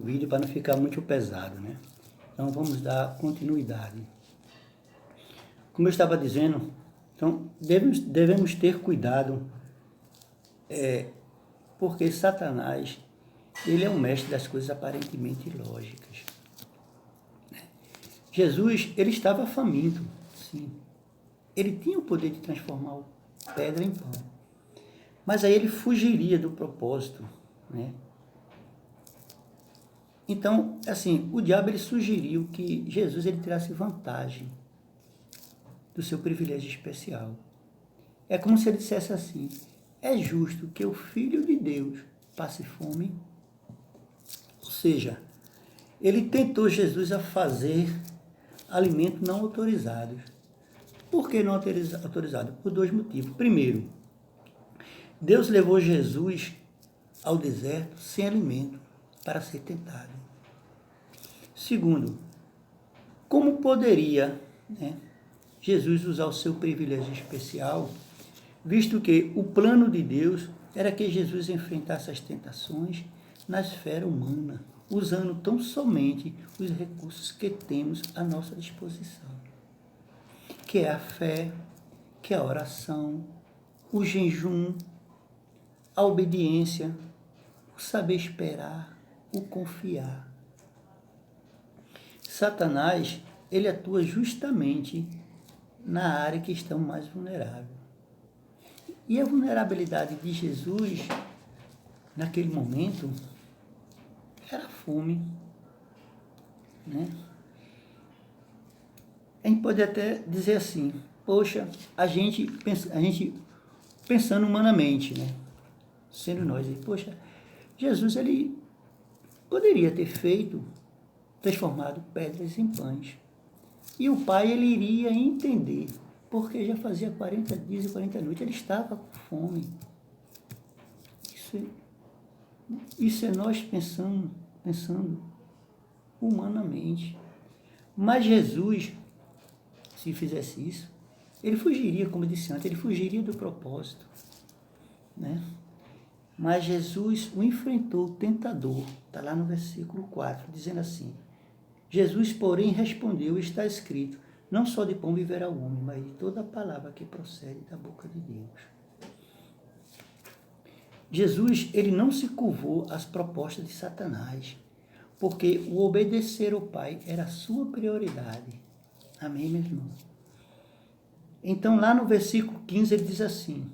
vídeo para não ficar muito pesado, né? Então vamos dar continuidade. Como eu estava dizendo, então devemos ter cuidado, porque Satanás, ele é o mestre das coisas aparentemente lógicas. Jesus, ele estava faminto, sim. Ele tinha o poder de transformar pedra em pão. Mas aí ele fugiria do propósito, né? Então, assim, o diabo ele sugeriu que Jesus ele tirasse vantagem do seu privilégio especial. É como se ele dissesse assim: é justo que o Filho de Deus passe fome? Ou seja, ele tentou Jesus a fazer alimentos não autorizados. Por que não autorizado? Por dois motivos. Primeiro, Deus levou Jesus ao deserto sem alimento para ser tentado. Segundo, como poderia, né, Jesus usar o seu privilégio especial, visto que o plano de Deus era que Jesus enfrentasse as tentações na esfera humana, usando tão somente os recursos que temos à nossa disposição, que é a fé, que é a oração, o jejum, a obediência, o saber esperar, o confiar. Satanás, ele atua justamente na área que estão mais vulnerável. E a vulnerabilidade de Jesus, naquele momento, era a fome, né? A gente pode até dizer assim: poxa, a gente pensando humanamente, né? Sendo nós, poxa, Jesus ele poderia ter transformado pedras em pães. E o pai ele iria entender, porque já fazia 40 dias e 40 noites, ele estava com fome. Isso é nós pensando humanamente. Mas Jesus, se fizesse isso, ele fugiria, como eu disse antes, ele fugiria do propósito, né? Mas Jesus o enfrentou, o tentador, está lá no versículo 4, dizendo assim: Jesus, porém, respondeu: está escrito, não só de pão viverá o homem, mas de toda a palavra que procede da boca de Deus. Jesus, ele não se curvou às propostas de Satanás, porque o obedecer ao Pai era a sua prioridade. Amém, meu irmão? Então, lá no versículo 15, ele diz assim: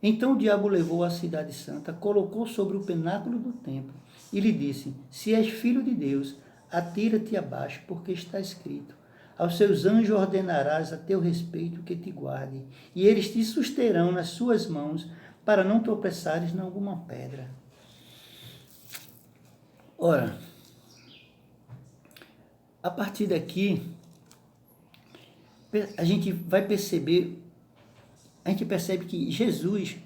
então o diabo levou a cidade santa, colocou sobre o pináculo do templo e lhe disse: se és filho de Deus, atira-te abaixo, porque está escrito: aos seus anjos ordenarás a teu respeito que te guardem, e eles te susterão nas suas mãos, para não tropeçares em alguma pedra. Ora, a partir daqui, a gente percebe que Jesus,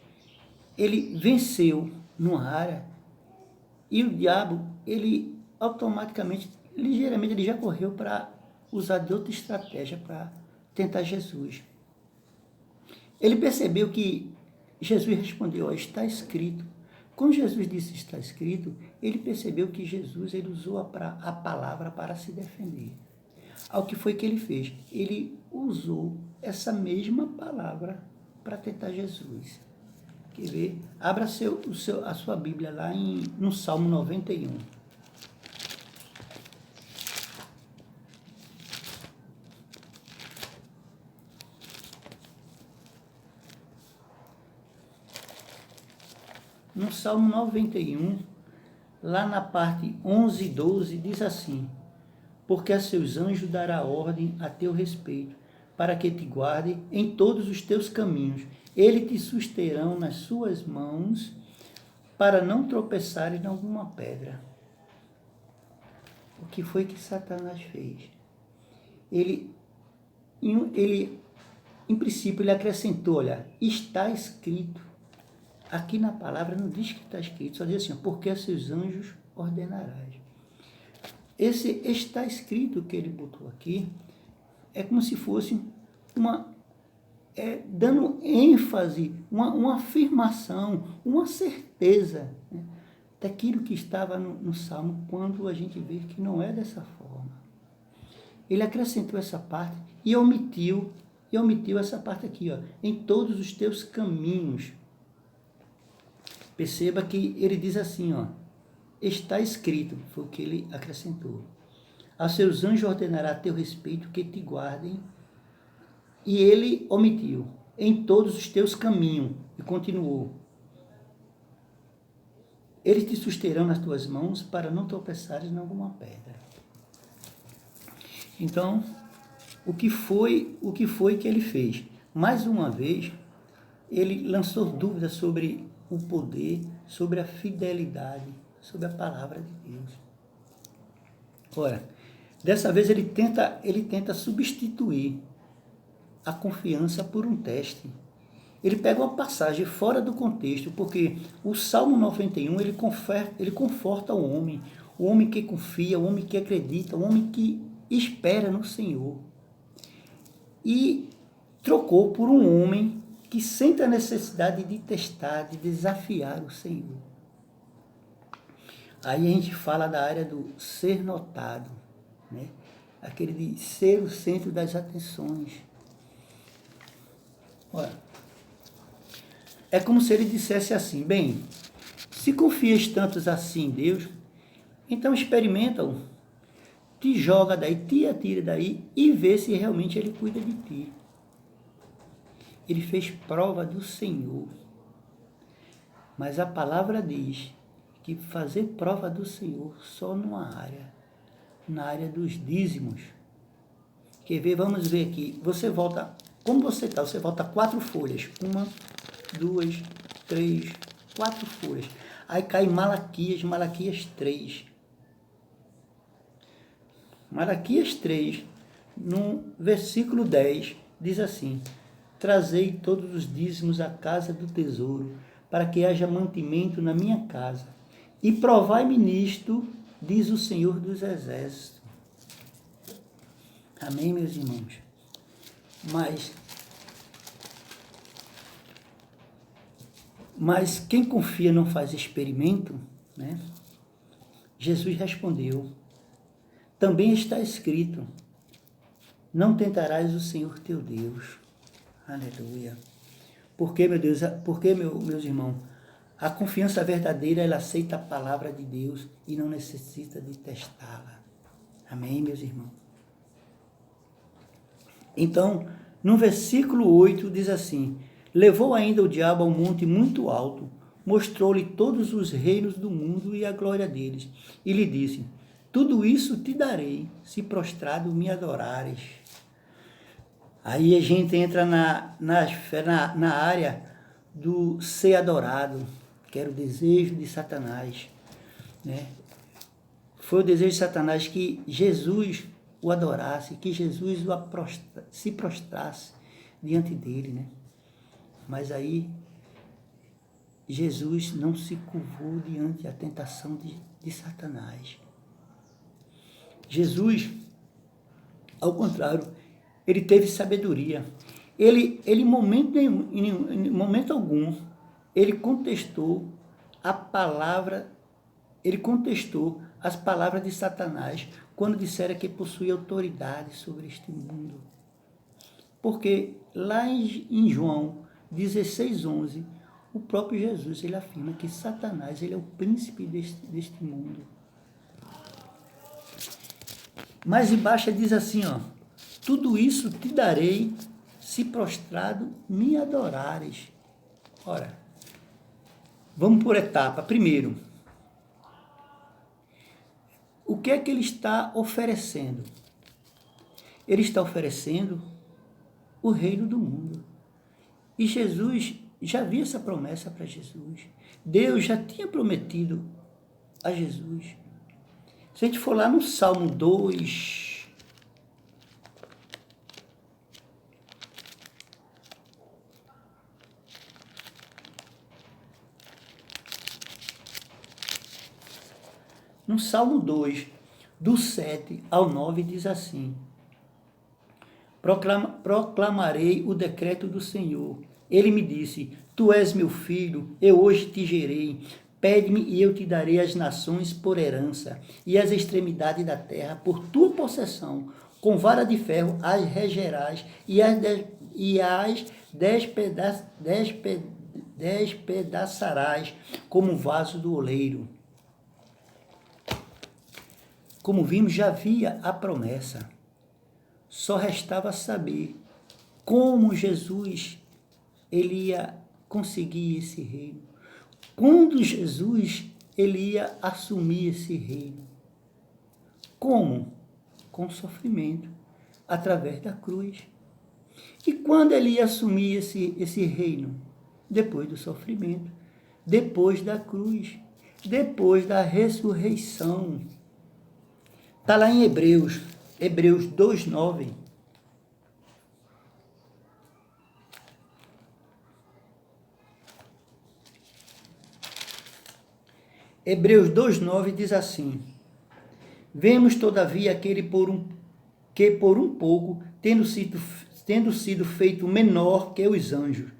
ele venceu numa área, e o diabo, ele automaticamente, ligeiramente, ele já correu para usar de outra estratégia para tentar Jesus. Ele percebeu que Jesus respondeu: está escrito. Quando Jesus disse está escrito, ele percebeu que Jesus ele usou a palavra para se defender. Ao que foi que ele fez? Ele usou essa mesma palavra para tentar Jesus. Quer ver? Abra a sua Bíblia lá no Salmo 91. No Salmo 91, lá na parte 11 e 12, diz assim: porque a seus anjos dará ordem a teu respeito, para que te guarde em todos os teus caminhos. Eles te susterão nas suas mãos, para não tropeçares em alguma pedra. O que foi que Satanás fez? Ele em princípio, ele acrescentou: olha, está escrito. Aqui na palavra não diz que está escrito, só diz assim: porque a seus anjos ordenarás. Esse está escrito que ele botou aqui é como se fosse dando ênfase, uma afirmação, uma certeza, né? daquilo que estava no Salmo, quando a gente vê que não é dessa forma. Ele acrescentou essa parte e omitiu essa parte aqui, ó, em todos os teus caminhos. Perceba que ele diz assim, ó, está escrito, foi o que ele acrescentou. A seus anjos ordenará a teu respeito que te guardem. E ele omitiu, em todos os teus caminhos, e continuou. Eles te susterão nas tuas mãos para não tropeçares em alguma pedra. Então, o que foi que ele fez? Mais uma vez, ele lançou dúvidas sobre o poder, sobre a fidelidade, sobre a palavra de Deus. Ora, dessa vez ele tenta substituir a confiança por um teste. Ele pega uma passagem fora do contexto, porque o Salmo 91, ele conforta o homem que confia, o homem que acredita, o homem que espera no Senhor. E trocou por um homem que sente a necessidade de testar, de desafiar o Senhor. Aí a gente fala da área do ser notado, né? Aquele de ser o centro das atenções. Olha, é como se ele dissesse assim, bem, se confias tantos assim em Deus, então experimenta-o, te joga daí, te atira daí e vê se realmente ele cuida de ti. Ele fez prova do Senhor, mas a palavra diz que fazer prova do Senhor só numa área, na área dos dízimos. Quer ver? Vamos ver aqui, você volta, como você está? Você volta 4 folhas, 1, 2, 3, 4 folhas. Aí cai Malaquias 3. Malaquias 3, no versículo 10, diz assim: trazei todos os dízimos à casa do tesouro, para que haja mantimento na minha casa. E provai-me nisto, diz o Senhor dos Exércitos. Amém, meus irmãos? Mas quem confia não faz experimento, né? Jesus respondeu, também está escrito, não tentarás o Senhor teu Deus. Aleluia. Porque, meu Deus, meus irmãos, a confiança verdadeira, ela aceita a palavra de Deus e não necessita de testá-la. Amém, meus irmãos? Então, no versículo 8 diz assim, levou ainda o diabo a um monte muito alto, mostrou-lhe todos os reinos do mundo e a glória deles, e lhe disse, tudo isso te darei, se prostrado me adorares. Aí a gente entra na área do ser adorado, que era o desejo de Satanás, né? Foi o desejo de Satanás que Jesus o adorasse, que Jesus se prostrasse diante dele, né? Mas aí Jesus não se curvou diante da tentação de Satanás. Jesus, ao contrário, ele teve sabedoria. Ele em momento algum, ele contestou as palavras de Satanás quando dissera que possui autoridade sobre este mundo. Porque lá em João 16:11, o próprio Jesus ele afirma que Satanás ele é o príncipe deste mundo. Mas embaixo diz assim, ó, tudo isso te darei se prostrado me adorares. Ora, vamos por etapa. Primeiro, o que é que ele está oferecendo? Ele está oferecendo o reino do mundo. E Jesus já havia essa promessa para Jesus. Deus já tinha prometido a Jesus. Se a gente for lá no Salmo 2, no Salmo 2, do 7 ao 9, diz assim, proclamarei o decreto do Senhor. Ele me disse, tu és meu filho, eu hoje te gerei. Pede-me e eu te darei as nações por herança e as extremidades da terra por tua possessão. Com vara de ferro as regerás e as despedaçarás como vaso do oleiro. Como vimos, já havia a promessa. Só restava saber como Jesus ele ia conseguir esse reino. Quando Jesus ele ia assumir esse reino. Como? Com sofrimento, através da cruz. E quando ele ia assumir esse reino? Depois do sofrimento, depois da cruz, depois da ressurreição. Está lá em Hebreus 2:9. Hebreus 2:9 diz assim: Vemos, todavia, aquele que por um pouco, tendo sido feito menor que os anjos,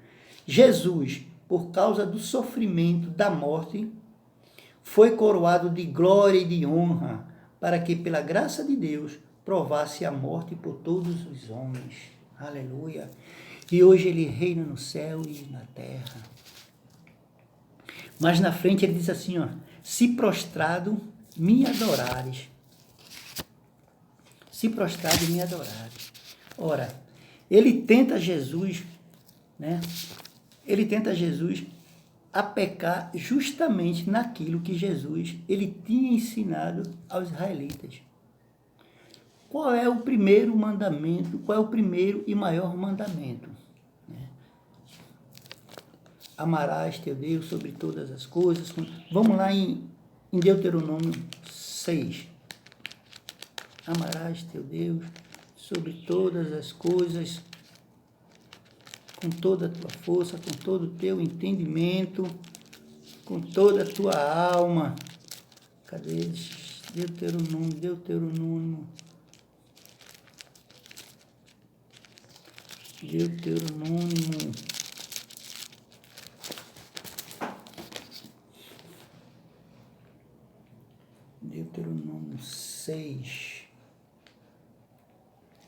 Jesus, por causa do sofrimento da morte, foi coroado de glória e de honra, para que, pela graça de Deus, provasse a morte por todos os homens. Aleluia! E hoje ele reina no céu e na terra. Mas na frente ele diz assim, ó, se prostrado me adorares. Se prostrado me adorares. Ora, ele tenta Jesus, né? Ele tenta Jesus a pecar justamente naquilo que Jesus ele tinha ensinado aos israelitas. Qual é o primeiro mandamento? Qual é o primeiro e maior mandamento? Amarás teu Deus sobre todas as coisas. Vamos lá em Deuteronômio 6. Amarás teu Deus sobre todas as coisas, com toda a tua força, com todo o teu entendimento, com toda a tua alma. Cadê eles? Deuteronômio. Deuteronômio 6.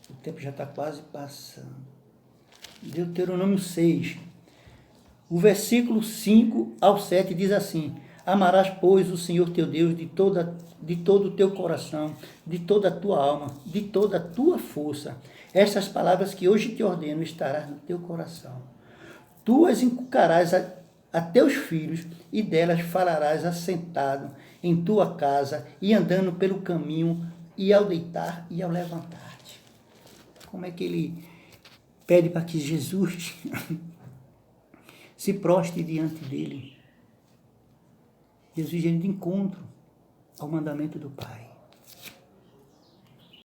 O tempo já está quase passando. Deuteronômio 6. O versículo 5 ao 7 diz assim: Amarás, pois, o Senhor teu Deus de todo o teu coração, de toda a tua alma, de toda a tua força. Estas palavras que hoje te ordeno estarás no teu coração. Tu as inculcarás a teus filhos, e delas falarás assentado em tua casa, e andando pelo caminho, e ao deitar e ao levantar-te. Como é que ele pede para que Jesus se prostre diante dele? Jesus indo de encontro ao mandamento do Pai.